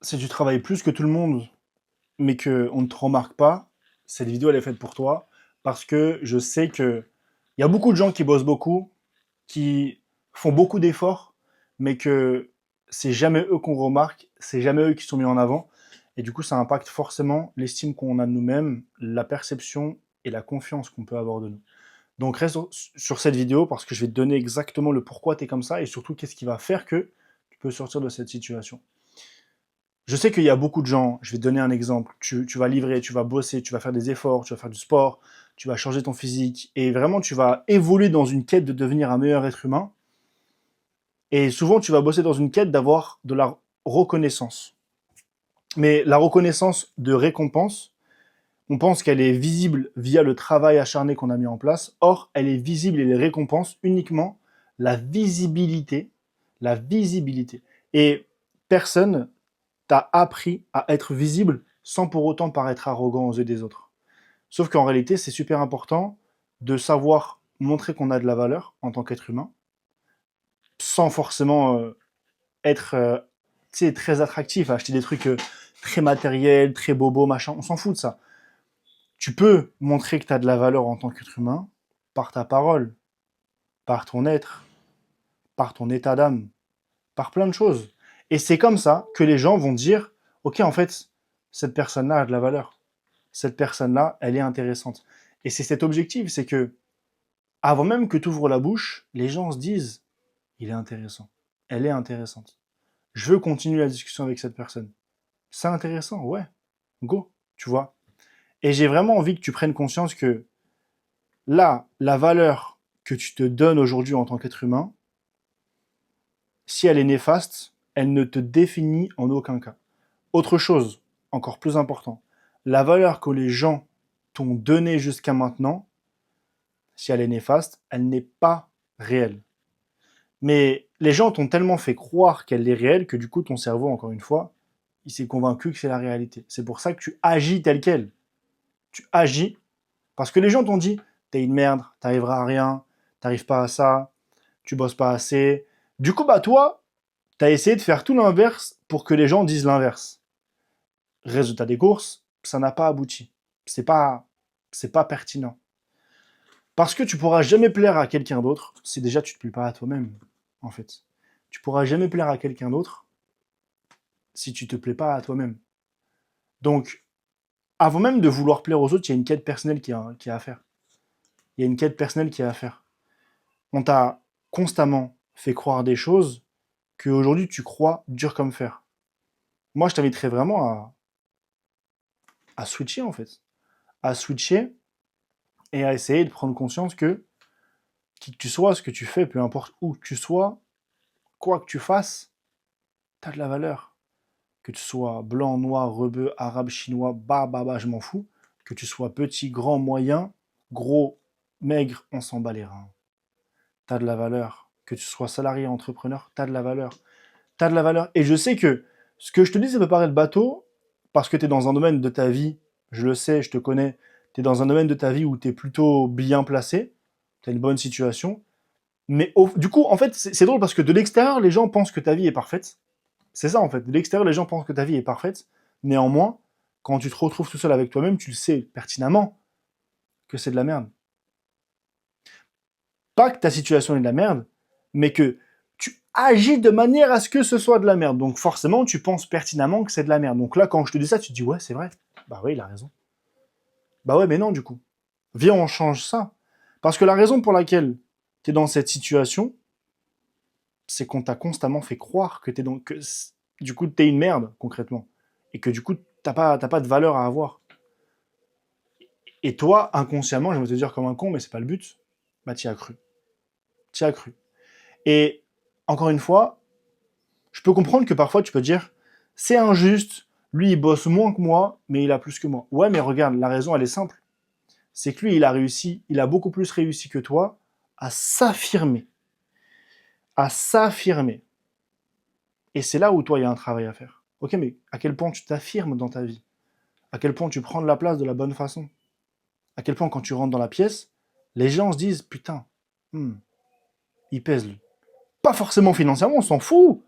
Si tu travailles plus que tout le monde, mais qu'on ne te remarque pas, cette vidéo elle est faite pour toi parce que je sais que il y a beaucoup de gens qui bossent beaucoup, qui font beaucoup d'efforts, mais que c'est jamais eux qu'on remarque, c'est jamais eux qui sont mis en avant. Et du coup, ça impacte forcément l'estime qu'on a de nous-mêmes, la perception et la confiance qu'on peut avoir de nous. Donc reste sur cette vidéo parce que je vais te donner exactement le pourquoi tu es comme ça et surtout qu'est-ce qui va faire que tu peux sortir de cette situation. Je sais qu'il y a beaucoup de gens, je vais te donner un exemple, tu vas livrer, tu vas bosser, tu vas faire des efforts, tu vas faire du sport, tu vas changer ton physique, et vraiment tu vas évoluer dans une quête de devenir un meilleur être humain, et souvent tu vas bosser dans une quête d'avoir de la reconnaissance. Mais la reconnaissance de récompense, on pense qu'elle est visible via le travail acharné qu'on a mis en place, or elle est visible et les récompenses uniquement la visibilité, la visibilité. Et personne t'as appris à être visible sans pour autant paraître arrogant aux yeux des autres. Sauf qu'en réalité, c'est super important de savoir montrer qu'on a de la valeur en tant qu'être humain, sans forcément être très attractif, acheter des trucs très matériels, très bobos, machin, on s'en fout de ça. Tu peux montrer que tu as de la valeur en tant qu'être humain par ta parole, par ton être, par ton état d'âme, par plein de choses. Et c'est comme ça que les gens vont dire, ok, en fait, cette personne-là a de la valeur. Cette personne-là, elle est intéressante. Et c'est cet objectif, c'est que, avant même que tu ouvres la bouche, les gens se disent, il est intéressant. Elle est intéressante. Je veux continuer la discussion avec cette personne. C'est intéressant, ouais. Go, tu vois. Et j'ai vraiment envie que tu prennes conscience que là, la valeur que tu te donnes aujourd'hui en tant qu'être humain, si elle est néfaste, elle ne te définit en aucun cas. Autre chose, encore plus important, la valeur que les gens t'ont donnée jusqu'à maintenant, si elle est néfaste, elle n'est pas réelle. Mais les gens t'ont tellement fait croire qu'elle est réelle que du coup ton cerveau, encore une fois, il s'est convaincu que c'est la réalité. C'est pour ça que tu agis tel quel. Tu agis parce que les gens t'ont dit t'es une merde, t'arriveras à rien, t'arrives pas à ça, tu bosses pas assez. Du coup, bah toi, t'as essayé de faire tout l'inverse pour que les gens disent l'inverse. Résultat des courses, ça n'a pas abouti. C'est pas, c'est pas pertinent. Parce que tu pourras jamais plaire à quelqu'un d'autre si déjà tu te plais pas à toi-même, en fait. Tu pourras jamais plaire à quelqu'un d'autre si tu te plais pas à toi-même. Donc, avant même de vouloir plaire aux autres, il y a une quête personnelle qui a à faire. Il y a une quête personnelle qui a à faire. On t'a constamment fait croire des choses qu'aujourd'hui tu crois dur comme fer. Moi, je t'inviterais vraiment à switcher, en fait. À switcher et à essayer de prendre conscience que qui que tu sois, ce que tu fais, peu importe où que tu sois, quoi que tu fasses, t'as de la valeur. Que tu sois blanc, noir, rebeu, arabe, chinois, je m'en fous. Que tu sois petit, grand, moyen, gros, maigre, on s'en bat les reins. T'as de la valeur. Que tu sois salarié, entrepreneur, t'as de la valeur. T'as de la valeur. Et je sais que ce que je te dis, ça peut paraître bateau, parce que t'es dans un domaine de ta vie, je le sais, je te connais, t'es dans un domaine de ta vie où t'es plutôt bien placé, t'as une bonne situation, mais du coup, en fait, c'est drôle parce que de l'extérieur, les gens pensent que ta vie est parfaite. C'est ça, en fait. De l'extérieur, les gens pensent que ta vie est parfaite. Néanmoins, quand tu te retrouves tout seul avec toi-même, tu le sais pertinemment que c'est de la merde. Pas que ta situation est de la merde, mais que tu agis de manière à ce que ce soit de la merde. Donc forcément, tu penses pertinemment que c'est de la merde. Donc là, quand je te dis ça, tu te dis, ouais, c'est vrai. Bah oui, il a raison. Bah ouais, mais non, du coup. Viens, on change ça. Parce que la raison pour laquelle tu es dans cette situation, c'est qu'on t'a constamment fait croire que t'es donc, que du coup, t'es une merde, concrètement. Et que du coup, t'as pas de valeur à avoir. Et toi, inconsciemment, je vais te dire comme un con, mais c'est pas le but, bah t'y as cru. T'y as cru. Et encore une fois, je peux comprendre que parfois tu peux dire, c'est injuste, lui il bosse moins que moi, mais il a plus que moi. Ouais, mais regarde, la raison elle est simple. C'est que lui il a réussi, il a beaucoup plus réussi que toi à s'affirmer. À s'affirmer. Et c'est là où toi, il y a un travail à faire. Ok, mais à quel point tu t'affirmes dans ta vie? À quel point tu prends de la place de la bonne façon? À quel point quand tu rentres dans la pièce, les gens se disent, putain, il pèse lui. Pas forcément financièrement, on s'en fout.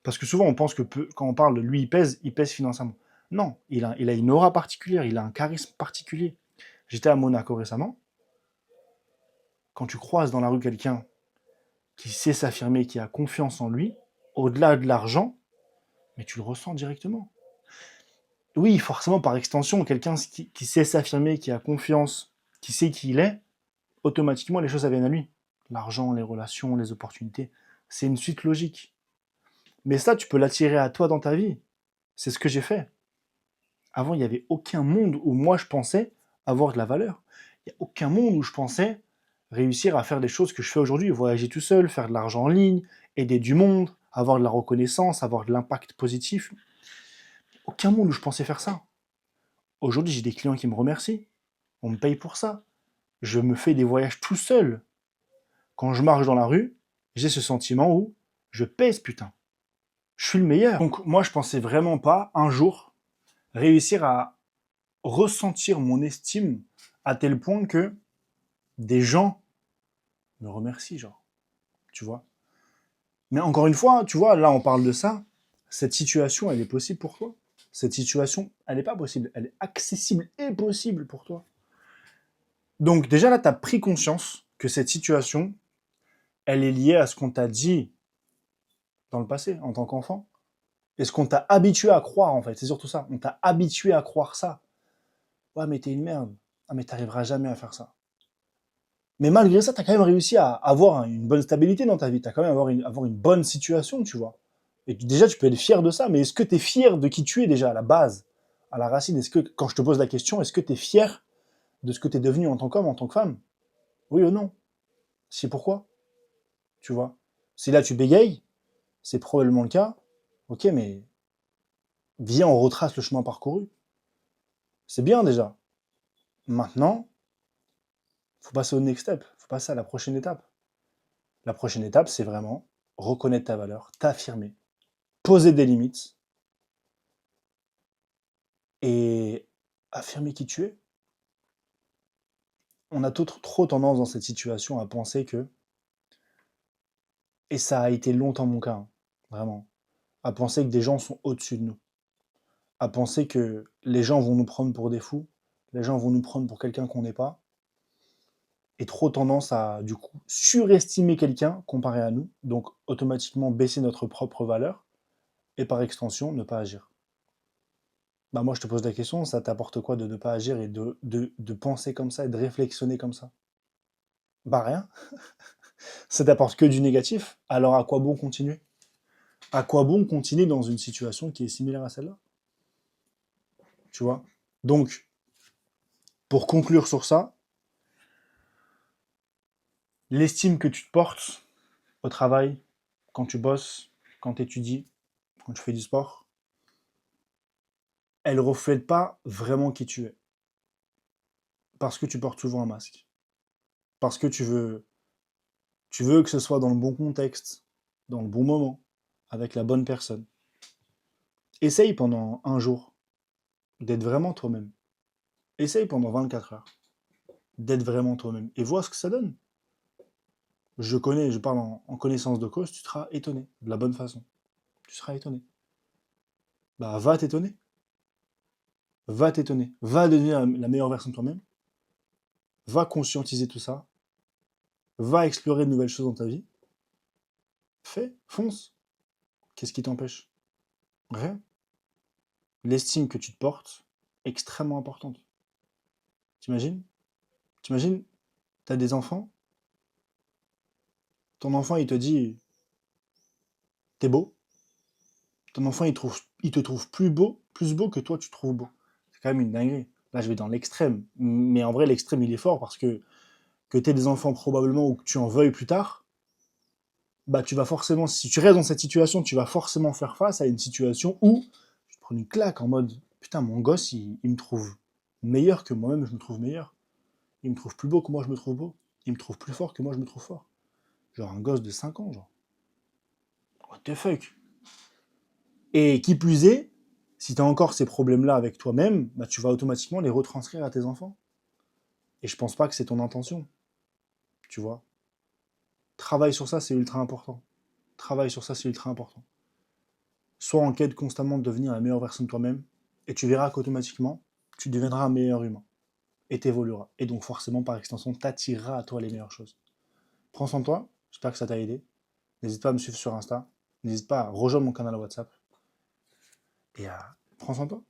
Parce que souvent, on pense que quand on parle de lui, il pèse financièrement. Non, il a une aura particulière, il a un charisme particulier. J'étais à Monaco récemment. Quand tu croises dans la rue quelqu'un qui sait s'affirmer, qui a confiance en lui, au-delà de l'argent, mais tu le ressens directement. Oui, forcément, par extension, quelqu'un qui sait s'affirmer, qui a confiance, qui sait qui il est, automatiquement, les choses ça viennent à lui. L'argent, les relations, les opportunités, c'est une suite logique. Mais ça, tu peux l'attirer à toi dans ta vie. C'est ce que j'ai fait. Avant, il n'y avait aucun monde où moi, je pensais avoir de la valeur. Il n'y a aucun monde où je pensais réussir à faire des choses que je fais aujourd'hui. Voyager tout seul, faire de l'argent en ligne, aider du monde, avoir de la reconnaissance, avoir de l'impact positif. Aucun monde où je pensais faire ça. Aujourd'hui, j'ai des clients qui me remercient. On me paye pour ça. Je me fais des voyages tout seul. Quand je marche dans la rue, j'ai ce sentiment où je pèse, putain. Je suis le meilleur. Donc moi, je pensais vraiment pas, un jour, réussir à ressentir mon estime à tel point que des gens me remercient, genre. Tu vois. Mais encore une fois, tu vois, là, on parle de ça. Cette situation, elle est possible pour toi. Cette situation, elle n'est pas possible. Elle est accessible et possible pour toi. Donc déjà là, tu as pris conscience que cette situation, elle est liée à ce qu'on t'a dit dans le passé, en tant qu'enfant. Et ce qu'on t'a habitué à croire, en fait. C'est surtout ça. On t'a habitué à croire ça. Ouais, mais t'es une merde. Ah, mais t'arriveras jamais à faire ça. Mais malgré ça, t'as quand même réussi à avoir une bonne stabilité dans ta vie. T'as quand même avoir une bonne situation, tu vois. Et déjà, tu peux être fier de ça. Mais est-ce que t'es fier de qui tu es déjà à la base, à la racine? Est-ce que, quand je te pose la question, est-ce que t'es fier de ce que t'es devenu en tant qu'homme, en tant que femme? Oui ou non? C'est pourquoi? Tu vois. Si là tu bégayes, c'est probablement le cas. Ok, mais viens, on retrace le chemin parcouru. C'est bien déjà. Maintenant, faut passer au next step. Faut passer à la prochaine étape. La prochaine étape, c'est vraiment reconnaître ta valeur, t'affirmer, poser des limites et affirmer qui tu es. On a trop tendance dans cette situation à penser que, et ça a été longtemps mon cas, hein, vraiment, à penser que des gens sont au-dessus de nous, à penser que les gens vont nous prendre pour des fous, les gens vont nous prendre pour quelqu'un qu'on n'est pas, et trop tendance à, du coup, surestimer quelqu'un comparé à nous, donc automatiquement baisser notre propre valeur, et par extension, ne pas agir. Bah moi, je te pose la question, ça t'apporte quoi de ne pas agir et de penser comme ça et de réflexionner comme ça? Bah rien, ça t'apporte que du négatif, alors à quoi bon continuer? À quoi bon continuer dans une situation qui est similaire à celle-là? Tu vois? Donc, pour conclure sur ça, l'estime que tu te portes au travail, quand tu bosses, quand tu étudies, quand tu fais du sport, elle reflète pas vraiment qui tu es. Parce que tu portes toujours un masque. Parce que tu veux que ce soit dans le bon contexte, dans le bon moment, avec la bonne personne. Essaye pendant un jour d'être vraiment toi-même. Essaye pendant 24 heures d'être vraiment toi-même et vois ce que ça donne. Je parle en connaissance de cause, tu seras étonné, de la bonne façon. Tu seras étonné. Bah, va t'étonner. Va t'étonner. Va devenir la meilleure version de toi-même. Va conscientiser tout ça. Va explorer de nouvelles choses dans ta vie. Fais, fonce. Qu'est-ce qui t'empêche? Rien. L'estime que tu te portes, extrêmement importante. T'imagines? T'imagines, t'as des enfants, ton enfant il te dit t'es beau, ton enfant il te trouve plus beau que toi tu te trouves beau. C'est quand même une dinguerie. Là je vais dans l'extrême, mais en vrai l'extrême il est fort parce que t'aies des enfants probablement ou que tu en veuilles plus tard, bah tu vas forcément, si tu restes dans cette situation, tu vas forcément faire face à une situation où tu te prends une claque en mode putain mon gosse il me trouve meilleur que moi-même je me trouve meilleur. Il me trouve plus beau que moi je me trouve beau. Il me trouve plus fort que moi je me trouve fort. Genre un gosse de 5 ans, genre. What the fuck? Et qui plus est, si tu as encore ces problèmes-là avec toi-même, bah, tu vas automatiquement les retranscrire à tes enfants. Et je pense pas que c'est ton intention, tu vois. Travaille sur ça, c'est ultra important. Travaille sur ça, c'est ultra important. sois en quête constamment de devenir la meilleure version de toi-même, et tu verras qu'automatiquement, tu deviendras un meilleur humain, et t'évolueras. Et donc forcément, par extension, t'attireras à toi les meilleures choses. Prends soin de toi, j'espère que ça t'a aidé. N'hésite pas à me suivre sur Insta, n'hésite pas à rejoindre mon canal WhatsApp, et prends soin de toi.